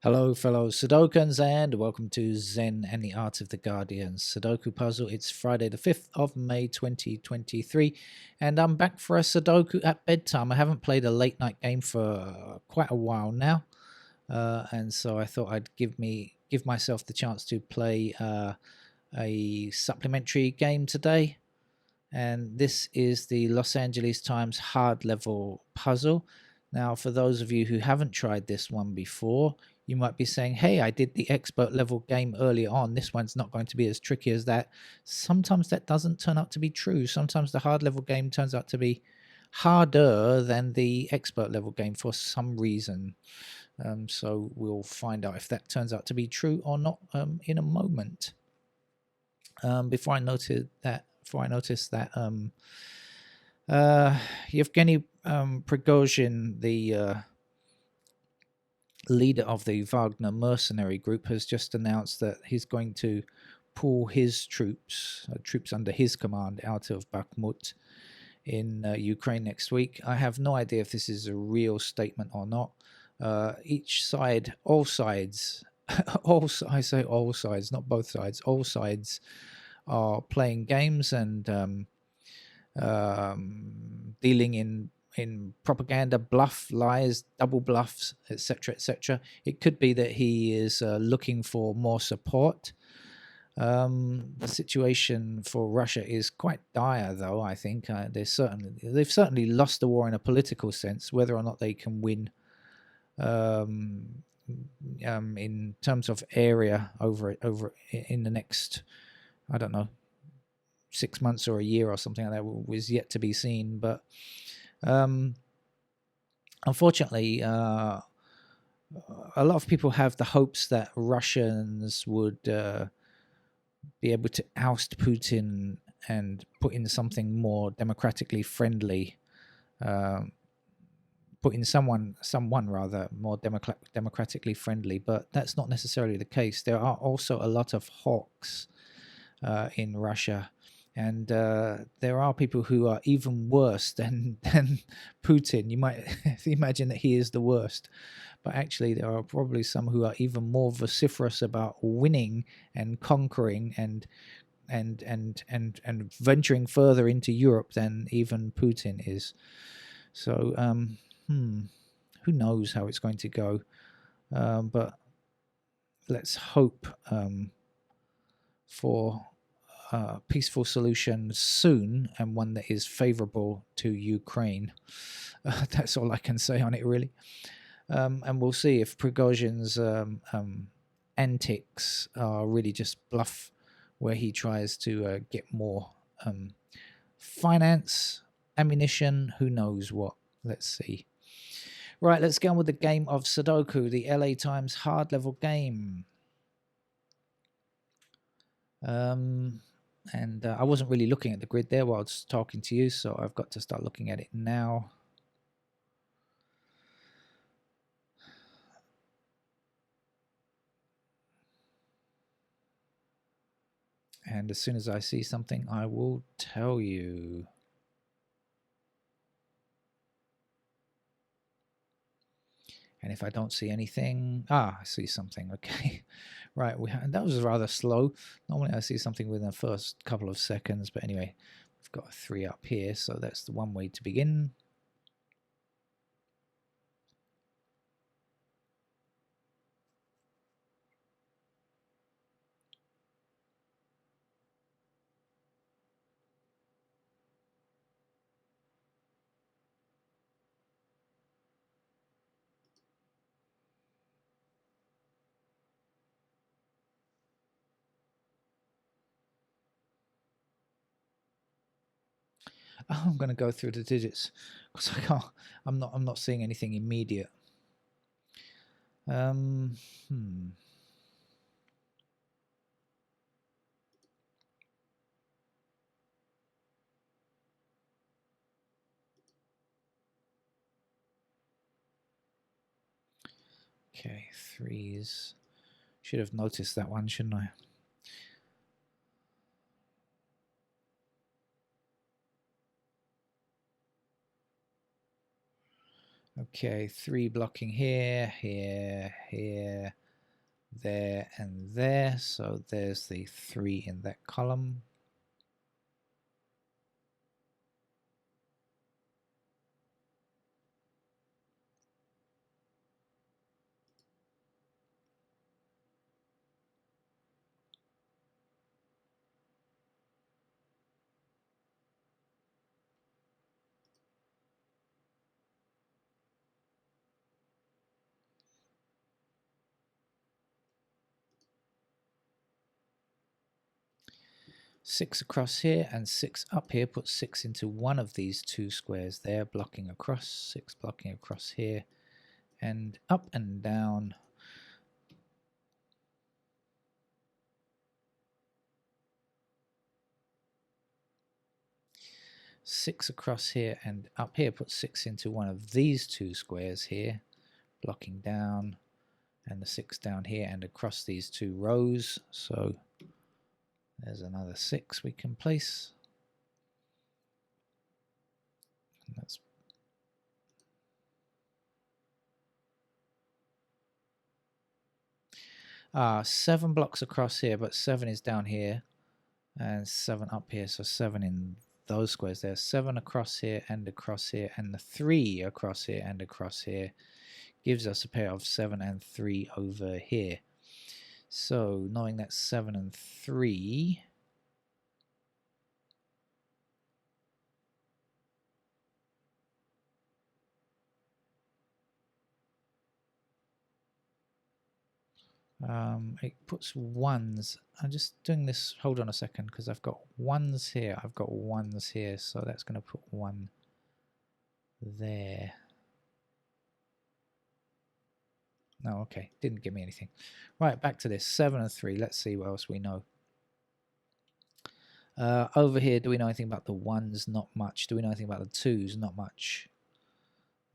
Hello, fellow Sudokans, and welcome to Zen and the Art of the Guardian Sudoku puzzle. It's Friday, the 5th of May 2023, and I'm back for a Sudoku at bedtime. I haven't played a late night game for quite a while now, and so I thought I'd give myself the chance to play a supplementary game today. And this is the Los Angeles Times hard level puzzle. Now, for those of you who haven't tried this one before, you might be saying, hey, I did the expert level game earlier on. This one's not going to be as tricky as that. Sometimes that doesn't turn out to be true. Sometimes the hard level game turns out to be harder than the expert level game for some reason. So we'll find out if that turns out to be true or not in a moment. Before I notice that Yevgeny Prigozhin, the leader of the Wagner mercenary group, has just announced that he's going to pull his troops under his command, out of Bakhmut in Ukraine next week. I have no idea if this is a real statement or not. Each side, all sides, I say all sides, not both sides, all sides are playing games and dealing in propaganda, bluff, lies, double bluffs, etc., etc. It could be that he is looking for more support. The situation for Russia is quite dire, though. I think they've certainly lost the war in a political sense. Whether or not they can win in terms of area over in the next, I don't know, 6 months or a year or something like that, was yet to be seen. But unfortunately, a lot of people have the hopes that Russians would be able to oust Putin and put in something more democratically friendly, put in someone rather more democratically friendly. But that's not necessarily the case. There are also a lot of hawks in Russia. And there are people who are even worse than Putin. You might imagine that he is the worst, but actually there are probably some who are even more vociferous about winning and conquering and venturing further into Europe than even Putin is. So who knows how it's going to go? But let's hope for peaceful solution soon, and one that is favorable to Ukraine. That's all I can say on it, really. And we'll see if Prigozhin's antics are really just bluff, where he tries to get more finance, ammunition, who knows what. Let's see. Right, let's go on with the game of Sudoku, the LA Times hard level game. And I wasn't really looking at the grid there while I was talking to you, so I've got to start looking at it now. And as soon as I see something, I will tell you. And if I don't see anything, I see something. Okay, right. That was rather slow. Normally I see something within the first couple of seconds, but anyway, we've got a 3 up here, so that's the one way to begin. Oh, I'm going to go through the digits because I can't. I'm not seeing anything immediate. Okay, threes. Should have noticed that one, shouldn't I? Okay, 3 blocking here, here, here, there, and there. So there's the 3 in that column. Six across here and 6 up here. Put 6 into one of these 2 squares there, blocking across. 6 blocking across here and up and down. Six across here and up here. Put 6 into one of these 2 squares here, blocking down, and the 6 down here and across these 2 rows. So there's another 6 we can place. And that's 7 blocks across here, but 7 is down here and 7 up here. So 7 in those squares there. 7 across here, and the 3 across here and across here gives us a pair of 7 and 3 over here. So knowing that 7 and 3, it puts ones. I'm just doing this, hold on a second, because I've got ones here, I've got ones here, so that's going to put 1 there. No, okay, didn't give me anything. Right, back to this, 7 and 3, let's see what else we know. Over here, do we know anything about the 1s? Not much. Do we know anything about the 2s? Not much.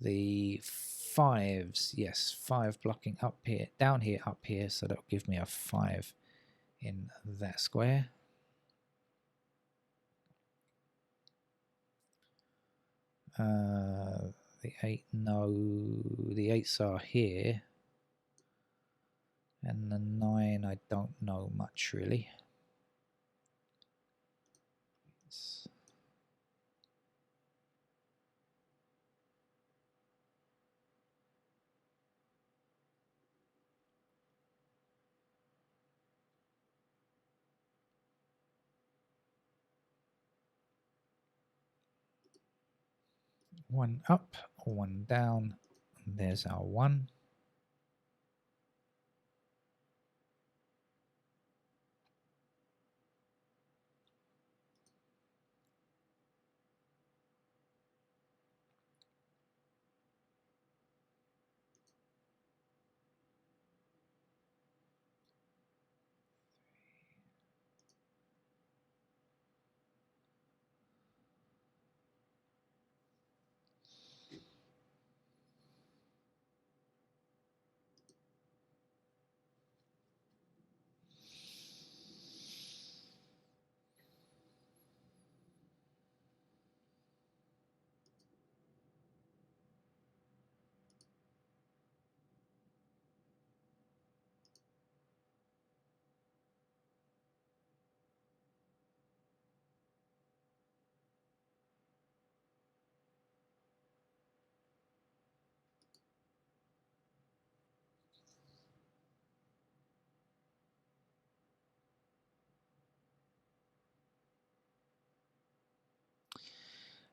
The 5s, yes, 5 blocking up here, down here, up here, so that'll give me a 5 in that square. The 8, no, the 8s are here, and the 9 I don't know much really. It's 1 up, 1 down, and there's our 1.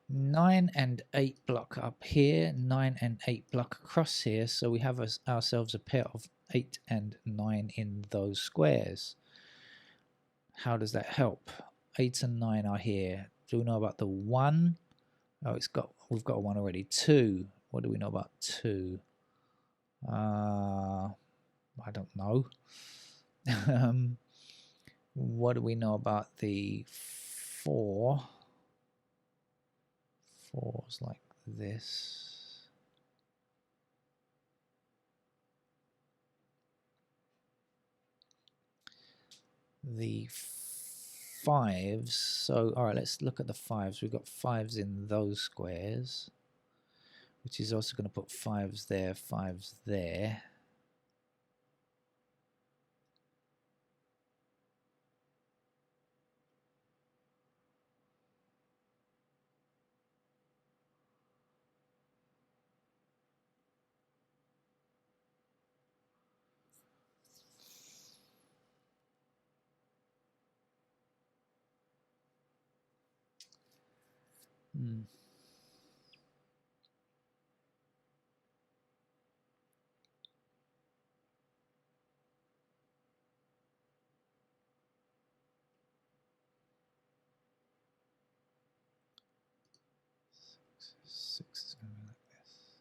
Nine and 8 block up here, 9 and 8 block across here, so we have ourselves a pair of 8 and 9 in those squares. How does that help? 8 and 9 are here. Do we know about the 1? Oh, we've got a 1 already. 2. What do we know about 2? I don't know. What do we know about the 4? 4's like this. The 5s, so all right, let's look at the 5s. We've got 5s in those squares. which is also going to put 5s there, 5s there. Hmm. Six is going to be like this.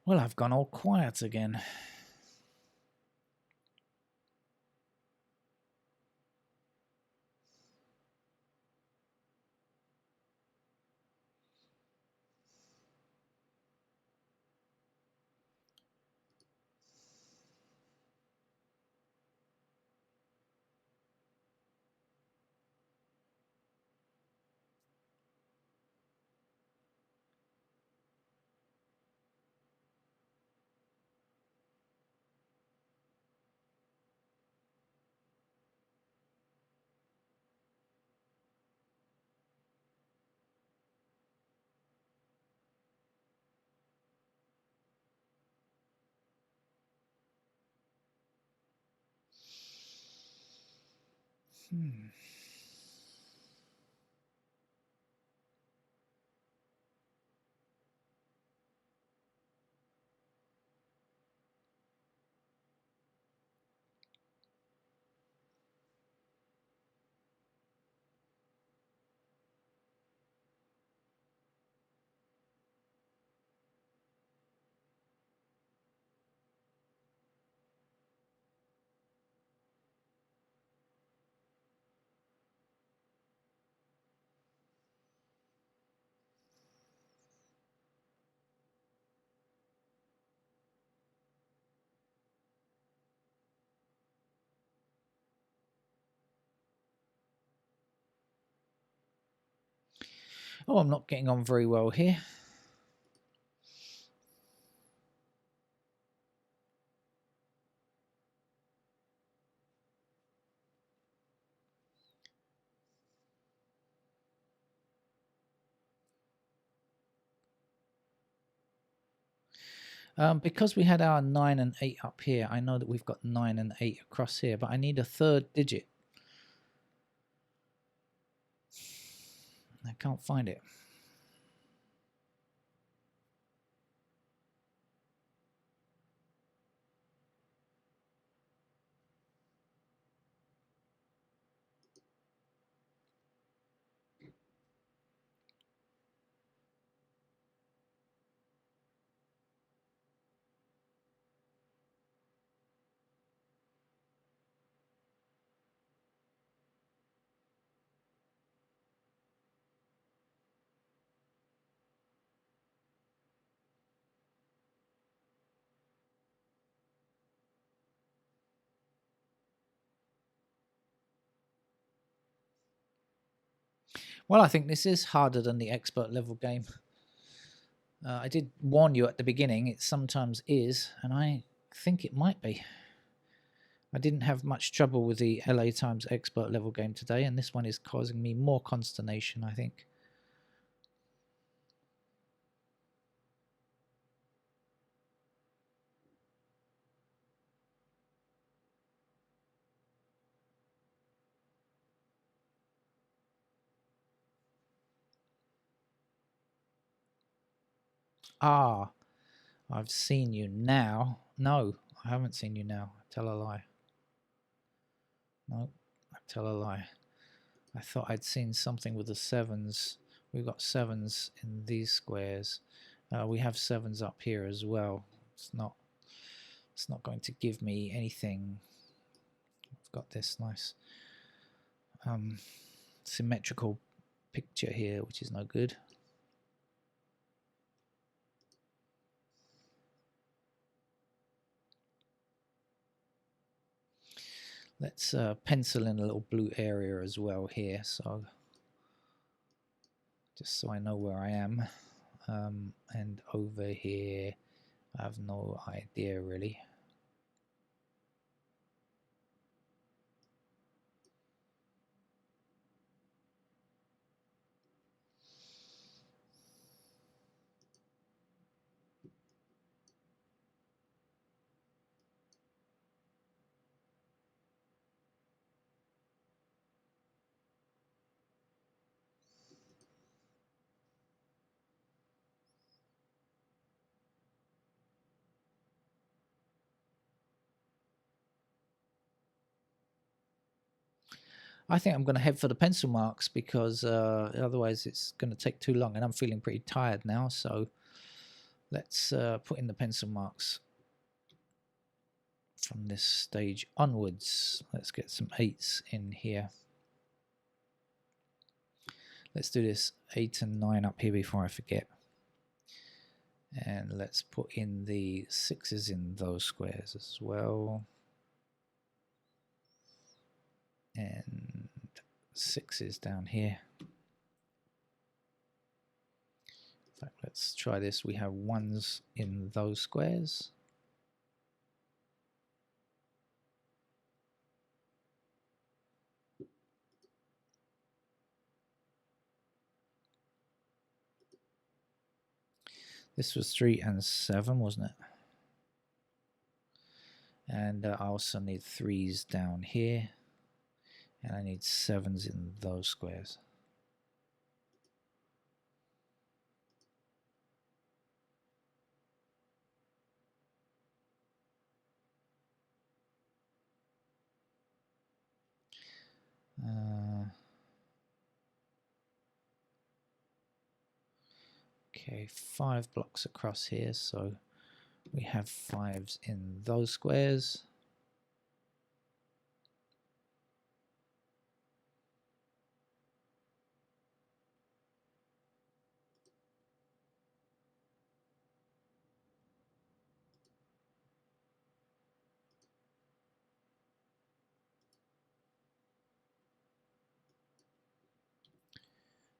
Well, I've gone all quiet again. Oh, I'm not getting on very well here. Because we had our 9 and 8 up here, I know that we've got 9 and 8 across here, but I need a third digit. I can't find it. Well, I think this is harder than the expert level game. I did warn you at the beginning, it sometimes is, and I think it might be. I didn't have much trouble with the LA Times expert level game today, and this one is causing me more consternation, I think. Ah, I've seen you now. No, I haven't seen you now. Tell a lie. No, I tell a lie. I thought I'd seen something with the sevens. We've got sevens in these squares. We have sevens up here as well. It's not going to give me anything. I've got this nice symmetrical picture here, which is no good. Let's pencil in a little blue area as well here, so just so I know where I am. And over here, I have no idea really. I think I'm going to head for the pencil marks because otherwise it's going to take too long, and I'm feeling pretty tired now. So let's put in the pencil marks from this stage onwards. Let's get some 8s in here. Let's do this 8 and 9 up here before I forget. And let's put in the 6s in those squares as well. And 6s down here. In fact, let's try this. We have 1s in those squares. This was 3 and 7, wasn't it? And I also need 3s down here. And I need 7s in those squares. Okay, 5 blocks across here, so we have 5s in those squares.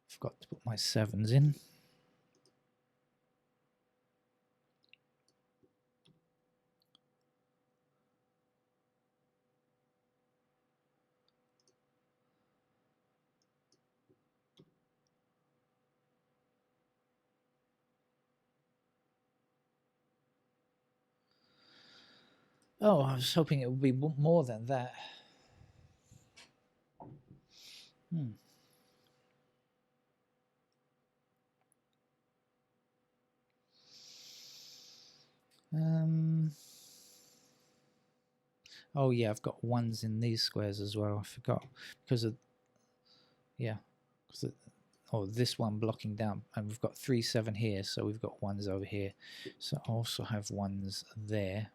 Forgot to put my 7s in. Oh, I was hoping it would be more than that. Oh yeah, I've got ones in these squares as well. I forgot because of, yeah, because oh, this one blocking down, and we've got 3 7 here, so we've got ones over here. So I also have ones there.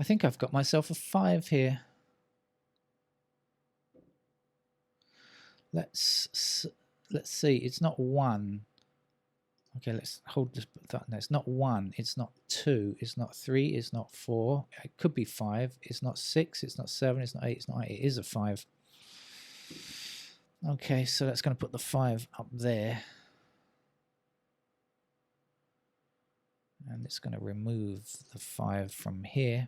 I think I've got myself a 5 here. Let's see. It's not 1. Okay, let's hold this button. No, it's not 1. It's not 2. It's not 3. It's not 4. It could be 5. It's not 6. It's not 7. It's not 8. It's not 8. It is a 5. Okay, so that's going to put the 5 up there. And it's going to remove the 5 from here.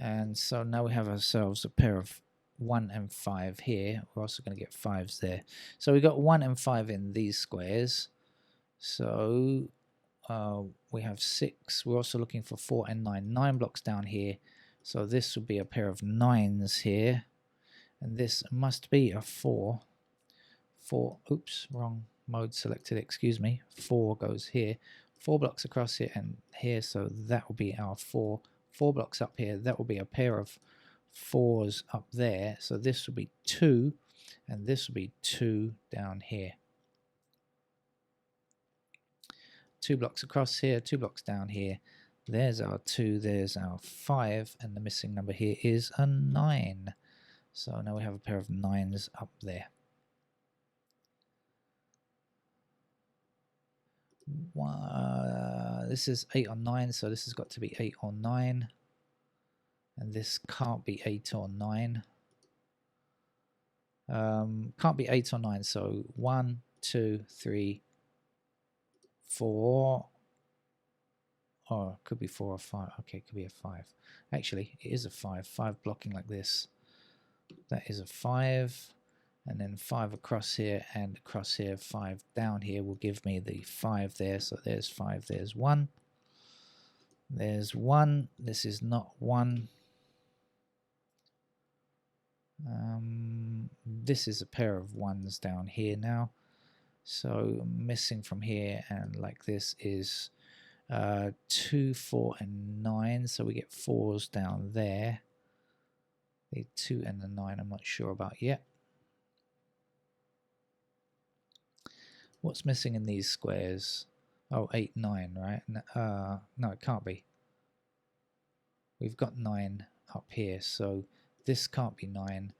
And so now we have ourselves a pair of 1 and 5 here. We're also going to get 5s there. So we got 1 and 5 in these squares. So we have 6. We're also looking for 4 and 9. 9 blocks down here. So this would be a pair of 9s here. And this must be a 4. 4, oops, wrong mode selected, excuse me. 4 goes here. 4 blocks across here and here. So that will be our 4. 4 blocks up here. That will be a pair of 4s up there. So this will be 2. And this will be 2 down here. 2 blocks across here, 2 blocks down here. There's our 2, there's our 5, and the missing number here is a 9. So now we have a pair of 9s up there. This is 8 or 9, so this has got to be 8 or 9. And this can't be 8 or 9. Can't be 8 or 9, so 1, 2, 3, 4. Oh, it could be 4 or 5. Okay, it could be a 5. Actually, it is a 5. 5 blocking like this. That is a 5. And then 5 across here and across here. 5 down here will give me the 5 there. So there's 5. There's 1. There's 1. This is not 1. This is a pair of 1s down here now. So missing from here and like this is 2, 4, and 9. So we get 4s down there. The 2 and the 9 I'm not sure about yet. What's missing in these squares? Oh, 8, 9, right? No, it can't be. We've got 9 up here, so this can't be 9.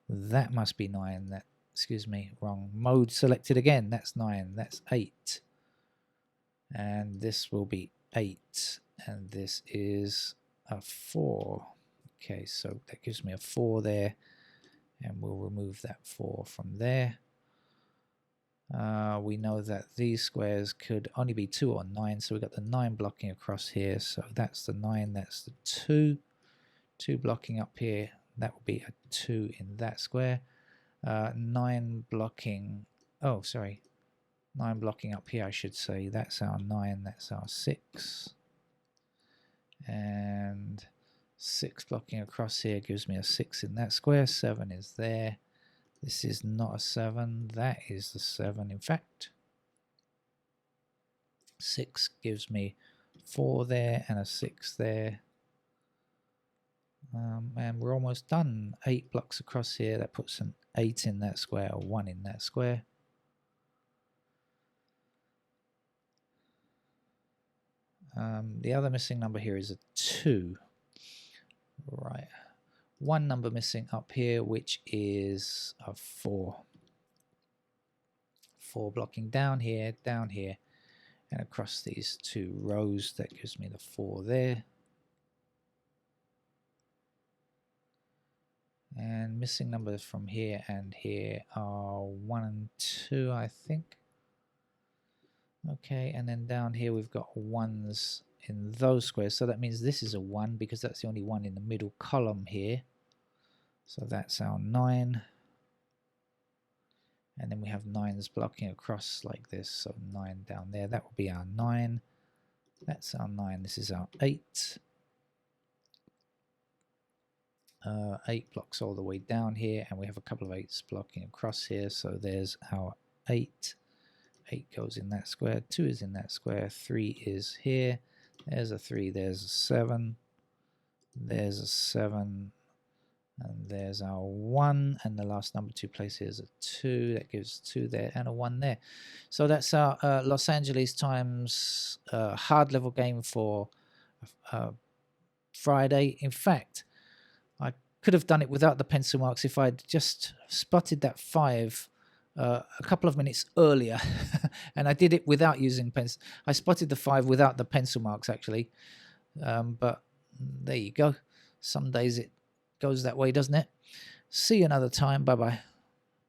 That must be 9. That, excuse me, wrong. Mode selected again. That's 9. That's 8. And this will be 8. And this is a 4. Okay, so that gives me a 4 there. And we'll remove that 4 from there. We know that these squares could only be 2 or 9, so we've got the 9 blocking across here, so that's the 9, that's the 2. 2 blocking up here, that will be a 2 in that square. 9 blocking, oh sorry, 9 blocking up here I should say, that's our 9, that's our 6. And 6 blocking across here gives me a 6 in that square, 7 is there. This is not a 7, that is the 7 in fact. 6 gives me 4 there and a 6 there. And we're almost done. 8 blocks across here. That puts an 8 in that square, or 1 in that square. The other missing number here is a 2. Right. One number missing up here, which is a 4. 4 blocking down here, and across these 2 rows. That gives me the 4 there. And missing numbers from here and here are 1 and 2, I think. Okay, and then down here we've got 1s in those squares. So that means this is a 1 because that's the only one in the middle column here. So that's our 9. And then we have 9s blocking across like this. So 9 down there. That will be our 9. That's our 9. This is our 8. 8 blocks all the way down here, and we have a couple of 8s blocking across here. So there's our 8. 8 goes in that square, 2 is in that square, 3 is here. There's a 3, there's a 7, there's a 7, and there's our 1, and the last number 2 place here is a 2. That gives 2 there and a 1 there. So that's our Los Angeles Times hard level game for Friday. In fact, I could have done it without the pencil marks if I'd just spotted that 5 a couple of minutes earlier. And I did it without using pencil. I spotted the 5 without the pencil marks, actually. But there you go. Some days it goes that way, doesn't it? See you another time. Bye-bye.